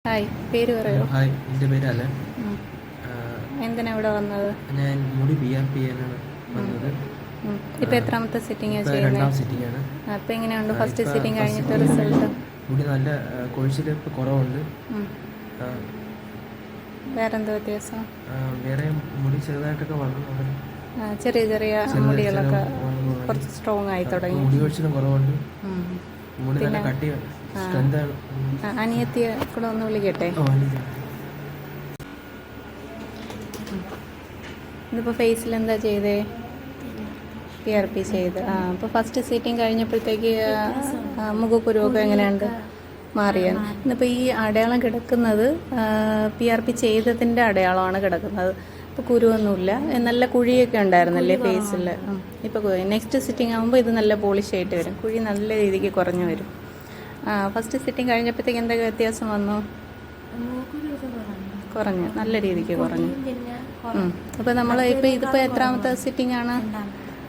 Hi, പേര് പറയോ? Hi, എൻ്റെ പേര് അലൻ. എന്തിനാ ഇവിടെ വന്നത്? ഞാൻ മുടി PRP ചെയ്യാനാണ് വന്നത്. ഇപ്പം എത്രാമത്തെ സിറ്റിംഗ് രണ്ടാം സിറ്റിംഗ് ആണ്. അപ്പം എങ്ങനെയുണ്ട് ഫസ്റ്റ് സിറ്റിംഗ് കഴിഞ്ഞിട്ട് റിസൾട്ട്? മുടി നല്ല കൊഴിച്ചിലിപ്പ് കുറവുണ്ട്. വേറെന്താ വ്യത്യാസം? വേറെ മുടി ചെറുതായിട്ടൊക്കെ വളർന്നു. ചെറിയ ചെറിയ മുടികളൊക്കെ കുറച്ച് സ്ട്രോങ് ആയി തുടങ്ങി. മുടി കൊഴിച്ചിലും കുറവുണ്ട്. മുടി നല്ല കട്ടി സ്ട്രെങ്താണ്. അനിയത്തിയെ കൂടെ ഒന്ന് വിളിക്കട്ടെ. ഇതിപ്പോൾ ഫേസിൽ എന്താ ചെയ്തേ? PRP ചെയ്ത്. അപ്പോൾ ഫസ്റ്റ് സീറ്റിംഗ് കഴിഞ്ഞപ്പോഴത്തേക്ക് മുഖക്കുരുവൊക്കെ എങ്ങനെയുണ്ട്? മാറിയാൽ ഇന്നിപ്പോൾ ഈ അടയാളം കിടക്കുന്നത് PRP ചെയ്തതിൻ്റെ അടയാളമാണ് കിടക്കുന്നത്. ഇപ്പോൾ കുരുവൊന്നുമില്ല. നല്ല കുഴിയൊക്കെ ഉണ്ടായിരുന്നല്ലേ ഫേസിൽ. ഇപ്പോൾ നെക്സ്റ്റ് സിറ്റിംഗ് ആകുമ്പോൾ ഇത് നല്ല പോളിഷ് ആയിട്ട് വരും. കുഴി നല്ല രീതിക്ക് കുറഞ്ഞു വരും. ഫസ്റ്റ് സിറ്റിംഗ് കഴിഞ്ഞപ്പോഴത്തേക്ക് എന്തൊക്കെ വ്യത്യാസം വന്നു? കുറഞ്ഞു, നല്ല രീതിക്ക് കുറഞ്ഞു. അപ്പോൾ നമ്മൾ ഇതിപ്പോൾ എത്രാമത്തെ സിറ്റിംഗ് ആണ്?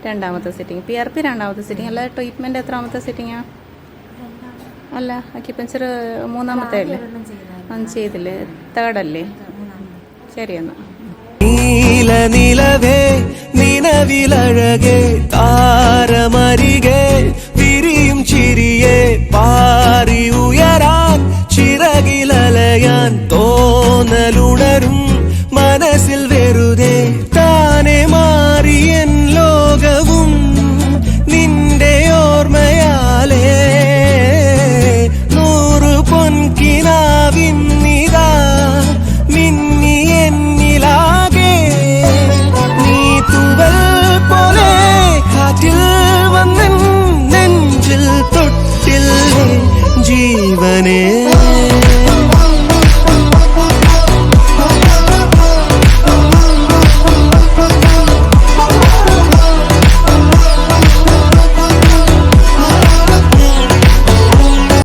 രണ്ടാമത്തെ സിറ്റിംഗ്. PRP രണ്ടാമത്തെ സിറ്റിംഗ്. അല്ല, ട്രീറ്റ്മെൻറ്റ് എത്രാമത്തെ സിറ്റിംഗാണ്? അല്ല, അക്യുപഞ്ചർ മൂന്നാമത്തെ അല്ലേ? ചെയ്തില്ലേ? തേർഡല്ലേ? ശരി എന്നാ. നീലനിലവേ നിലവിലഴകേ താരമരികെ വിരിയും ചിരിയെ പാറി ഉയരാൻ ചിറകിലലയാൻ തോന്നലുണരും മനസ്സിൽ വെറുതെ താനെ മാറിയൻ ലോകവും നിന്റെ ഓർമ്മയാലേ നൂറു പൊൻകിനാവിൻ നിതാ മിന്നി എന്നിലാകെ നീ തൂവൽ പോലെ കാറ്റിൽ വന്നൻ നെഞ്ചിൽ തൊട്ടിൽ ജീവനേ